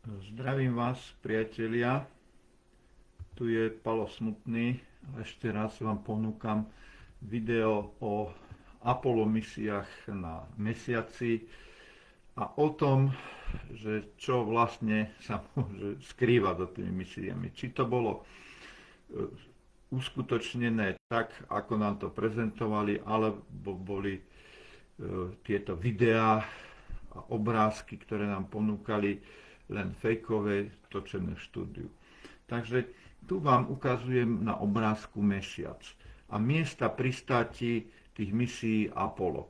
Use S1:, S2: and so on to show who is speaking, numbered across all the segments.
S1: Zdravím vás, priatelia. Tu je Palo Smutný. Ešte raz vám ponúkam video o Apollo misiách na mesiaci a o tom, že čo vlastne sa môže skrývať za tými misiami. Či to bolo uskutočnené tak, ako nám to prezentovali, alebo boli tieto videá a obrázky, ktoré nám ponúkali, len fejkové, točené v štúdiu. Takže tu vám ukazujem na obrázku mesiac a miesta pristáti tých misií Apollo.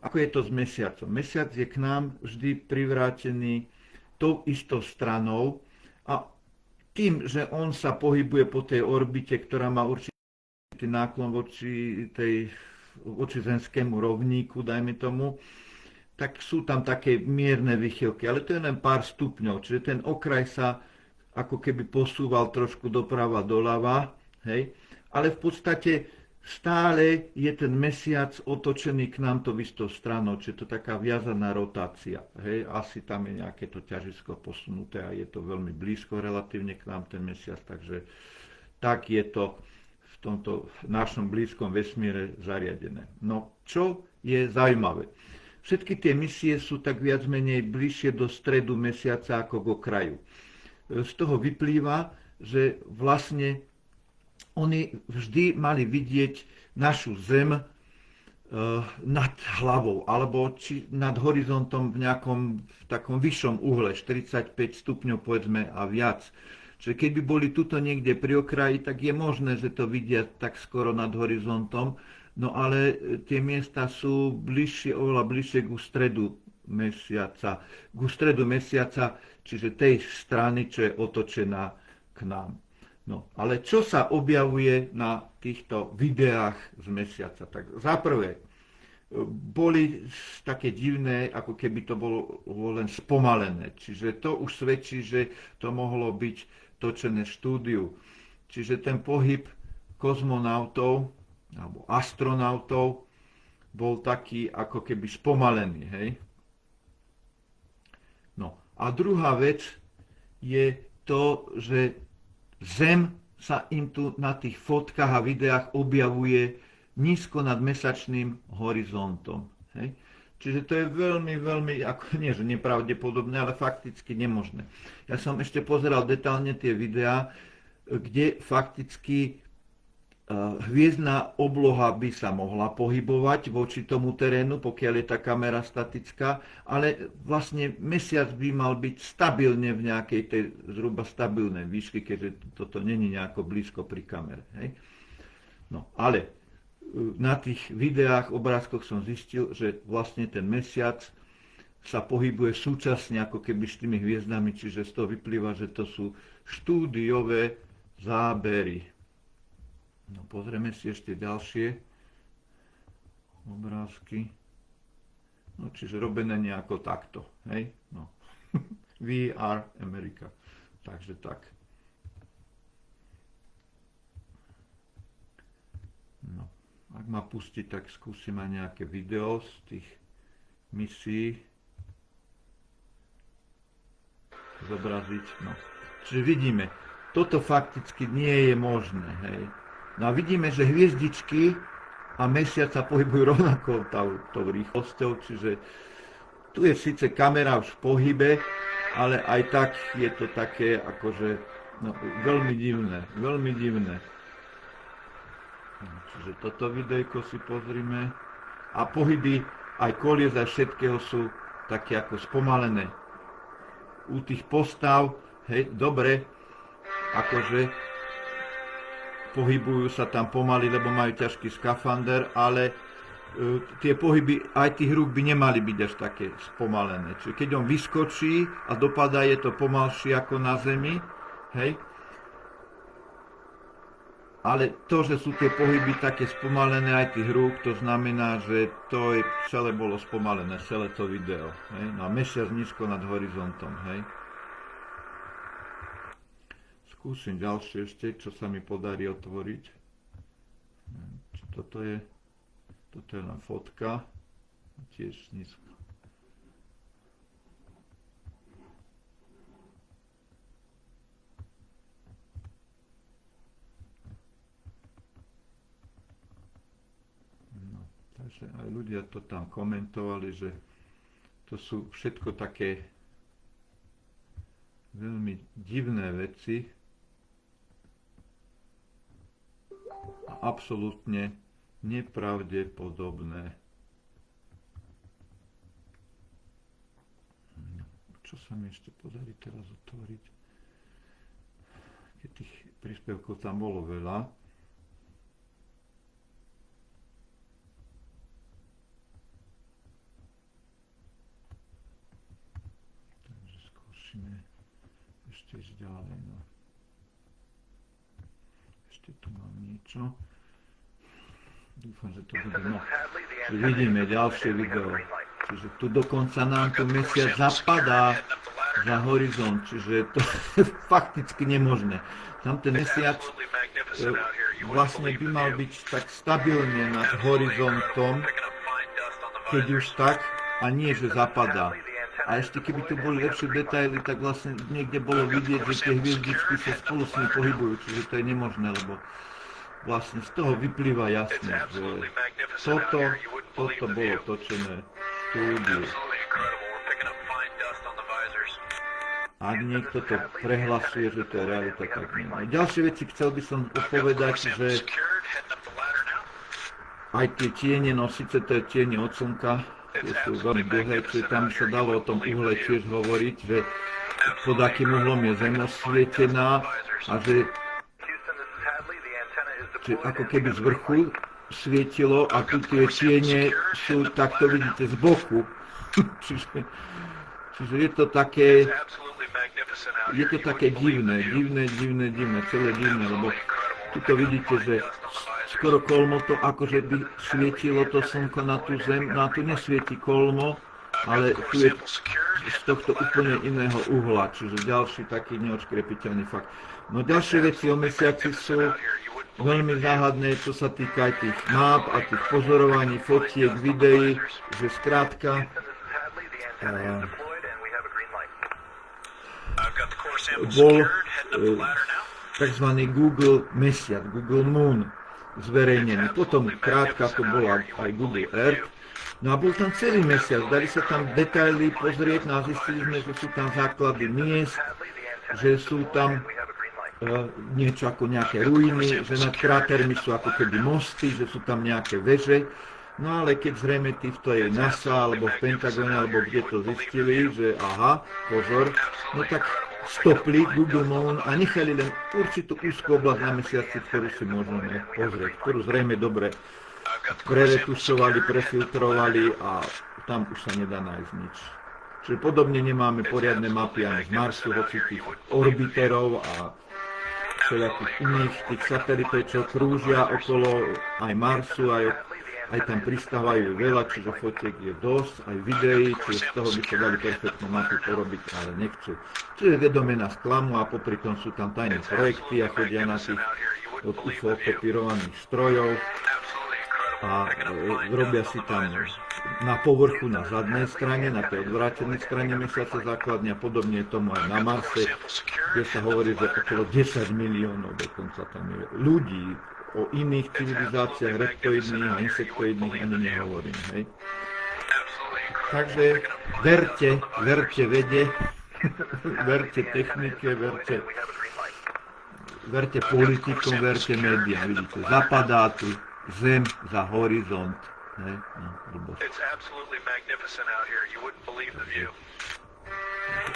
S1: Ako je to s mesiacom? Mesiac je k nám vždy privrátený tou istou stranou a tým, že on sa pohybuje po tej orbite, ktorá má určitý náklon voči zemskému rovníku, dajme tomu, tak sú tam také mierne vychýlky, ale to je len pár stupňov, čiže ten okraj sa ako keby posúval trošku doprava, doľava, hej, ale v podstate stále je ten mesiac otočený k nám to istou stranou, čiže to taká viazaná rotácia, hej, asi tam je nejaké to ťažisko posunuté a je to veľmi blízko relatívne k nám ten mesiac, takže tak je to v tomto našom blízkom vesmíre zariadené. No, čo je zaujímavé? Všetky tie misie sú tak viac menej bližšie do stredu mesiaca ako k okraju. Z toho vyplýva, že vlastne oni vždy mali vidieť našu Zem nad hlavou, alebo či nad horizontom v nejakom takom vyššom uhle, 45 stupňov povedzme a viac. Čiže keď by boli tuto niekde pri okraji, tak je možné, že to vidia tak skoro nad horizontom, no ale tie miesta sú oveľa bližšie ku stredu mesiaca, čiže tej strany, čo je otočená k nám. No, ale čo sa objavuje na týchto videách z mesiaca? Tak za prvé, boli také divné, ako keby to bolo len spomalené. Čiže to už svedčí, že to mohlo byť točené v štúdiu. Čiže ten pohyb kozmonautov alebo astronautov bol taký ako keby spomalený, hej. No a druhá vec je to, že Zem sa im tu na tých fotkách a videách objavuje nízko nad mesačným horizontom, hej. Čiže to je veľmi, veľmi, ako nie že nepravdepodobné, ale fakticky nemožné. Ja som ešte pozeral detálne tie videá, kde fakticky hviezdna obloha by sa mohla pohybovať voči tomu terénu, pokiaľ je tá kamera statická, ale vlastne mesiac by mal byť stabilne v nejakej tej zhruba stabilnej výšky, keďže toto není nejako blízko pri kamere. Hej? No, ale na tých videách, obrázkoch som zistil, že vlastne ten mesiac sa pohybuje súčasne ako keby s tými hviezdami, čiže z toho vyplýva, že to sú štúdiové zábery. No, pozrieme si ešte ďalšie obrázky. No, čiže robené nejako takto, hej? No. VR America. Takže tak. No. Ak ma pustiť, tak skúsim aj nejaké video z tých misií zobraziť. No. Čiže vidíme, toto fakticky nie je možné, hej? No a vidíme, že hviezdičky a mesiac sa pohybujú rovnakou tou rýchlosťou, čiže tu je síce kamera už v pohybe, ale aj tak je to také akože no, veľmi divné, veľmi divné. Čiže toto videjko si pozrime a pohyby aj kolies a všetkého sú také ako spomalené. U tých postav, hej, dobre, akože pohybujú sa tam pomaly, lebo majú ťažký skafander, ale tie pohyby aj tých rúk by nemali byť až také spomalené. Čiže keď on vyskočí a dopadá, je to pomalšie ako na Zemi, hej. Ale to, že sú tie pohyby také spomalené aj tých rúk, to znamená, že to je, celé bolo spomalené, celé to video. Hej. No a mesiac nízko nad horizontom, hej. Skúsim ďalšie ešte, čo sa mi podarí otvoriť. Či toto je len fotka. Tiež nízko. že aj ľudia to tam komentovali, že to sú všetko také veľmi divné veci a absolútne nepravdepodobné. Čo sa mi ešte podarí teraz otvoriť? Keď tých príspevkov tam bolo veľa. Takže skúsime ešte ísť ďalej. No. Ešte tu mám niečo. Dúfam, že to bude. No, vidíme ďalšie video. Čiže tu dokonca nám tu mesiac zapadá za horizont, čiže to je fakticky nemožné. Tam ten mesiac vlastne by mal byť tak stabilne nad horizontom, keď už tak, a nie, že zapadá. A ešte keby tu boli lepšie detaily, tak vlastne niekde bolo vidieť, že tie hviezdičky sa spolu s ním pohybujú, čiže to je nemožné, lebo vlastne z toho vyplýva jasne, že toto bolo točené v štúdiu. Ak niekto to prehlasuje, že to je realita, tak nie. Ďalšie veci chcel by som povedať, že aj tie tiene, no síce to je tiene od slnka, tie sú veľmi dlhé, čiže tam sa dalo o tom uhle tiež hovoriť, že pod akým uhlom je Zem osvietená a že ako keby z vrchu svietilo a tu tie tiene sú, tak to vidíte, z boku. čiže je to také divné, celé divné, lebo tu to vidíte, že skoro kolmo to akože by svietilo to slnko na tú Zem, no a tu nesvieti kolmo, ale tu je z tohto úplne iného uhla, čiže ďalší taký neodškrepiteľný fakt. No ďalšie veci o mesiaci sú veľmi záhadné, čo sa týka aj tých map a tých pozorovaní, fotiek, videí, že skrátka bol tzv. Google Mesiac, Google Moon zverejnený. Potom krátka to bola aj Google Earth. No a bol tam celý mesiac, dali sa tam detaily pozrieť, no a zistili sme, že sú tam základy miest, že sú tam niečo ako nejaké ruiny, že nad krátermi sú ako keby mosty, že sú tam nejaké veže. No ale keď zrejme tí v tej NASA alebo v Pentagone alebo kde to zistili, že aha, pozor, no tak stopli Google Moon a nechali len určitú úzkú oblasť na mesiaci, ktorú si môžeme pozrieť, ktorú zrejme dobre preretušovali, prefiltrovali a tam už sa nedá nájsť nič. Čiže podobne nemáme poriadne mapy ani z Marsu, hoci tých orbiterov a všelijakých iných tých satelitov, čo krúžia okolo aj Marsu, aj tam pristávajú veľa, čiže fotiek je dosť, aj videí, čiže z toho by sa dali perfektné mapy porobiť, ale nechcú. Čiže vedome nás klamú a popri tom sú tam tajné projekty a chodia na tých od UFO kopírovaných strojov a robia si tam na povrchu, na zadnej strane, na tej odvrátenej strane mesiaca základne a podobne je tomu aj na Marse, kde sa hovorí, že okolo 10 miliónov dokonca tam je ľudí. O iných civilizáciách, reptoidných a insektoidných ani nehovorím. Hej. Takže verte vede, verte technike, verte politikom, verte médiám. Vidíte, zapadá tu Zem za horizont. Hej. No,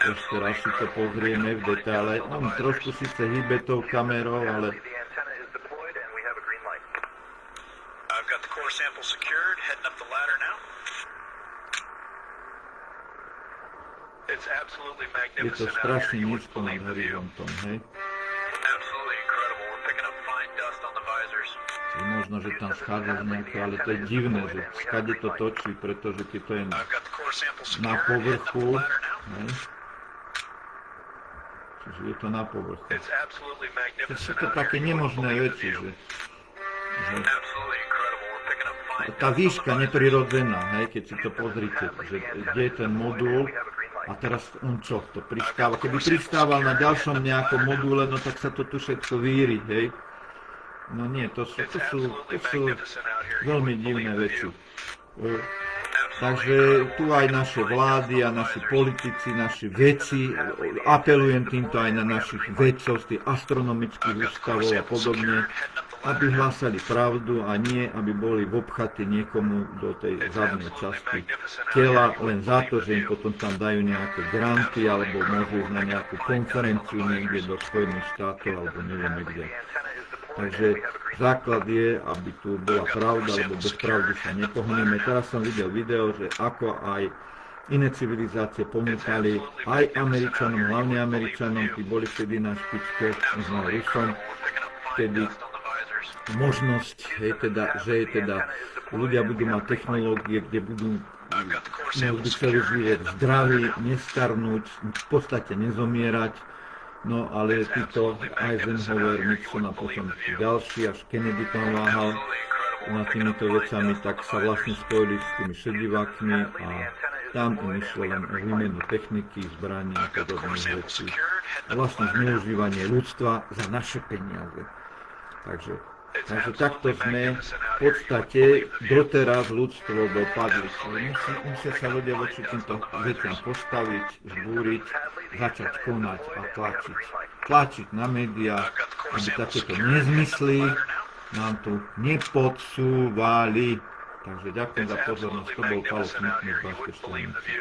S1: ešte raz si to pozrieme v detaile. No, trošku síce hýbe tou kamerou, ale
S2: sample secured, heading up the ladder now. It's absolutely magnificent.
S1: Je to strašne nízko nad horizontom, hej?
S2: Absolutely incredible. We're picking up fine dust on the visors.
S1: Možno, že tam schádza z nejaké, ale to je divné, že skade to točí, pretože keď to je na povrchu, hej? Čiže je to na povrchu. To sú to také nemožné veci, že tá výška neprirodzená, hej, keď si to pozrite, že kde je ten modul a teraz on čo, to pristáva. Keby pristával na ďalšom nejakom module, no tak sa to tu všetko víri, hej. No nie, to sú
S2: Magnificent out here. You
S1: veľmi
S2: wouldn't
S1: divné
S2: believe the
S1: veci.
S2: view.
S1: Takže tu aj naše vlády a naši politici, naši vedci, apelujem týmto aj na našich vedcov z tých astronomických ústavov a podobne, aby hlásali pravdu a nie, aby boli vopchatí niekomu do tej zadnej časti tela len za to, že im potom tam dajú nejaké granty alebo môžu ísť na nejakú konferenciu niekde do Spojených štátov alebo nevieme kde. Takže základ je, aby tu bola pravda, lebo bez pravdy sa nepohneme. Teraz som videl video, že ako aj iné civilizácie ponúkali aj Američanom, hlavne Američanom, tí boli vtedy na špičke, možno aj Rusom, vtedy možnosť, že ľudia budú mať technológie, kde budú celý život zdraví, nestarnúť, v podstate nezomierať. No ale títo Eisenhower, Nixon a potom ďalší, až Kennedy tam váhal nad týmito vecami, tak sa vlastne spojili s tými šedivákmi a tam im išlo len o výmenu techniky, zbraní a podobných vecí. A vlastne zneužívanie ľudstva za naše peniaze. Takže takto sme v podstate doteraz ľudstvo dopadli. Musia sa ľudia voči týmto veciam postaviť, zbúriť, začať konať a tlačiť. Tlačiť na médiá, aby takéto nezmysly nám tu nepodsúvali. Takže ďakujem za pozornosť. To bol Palo Smutný z Banskej Štiavnice.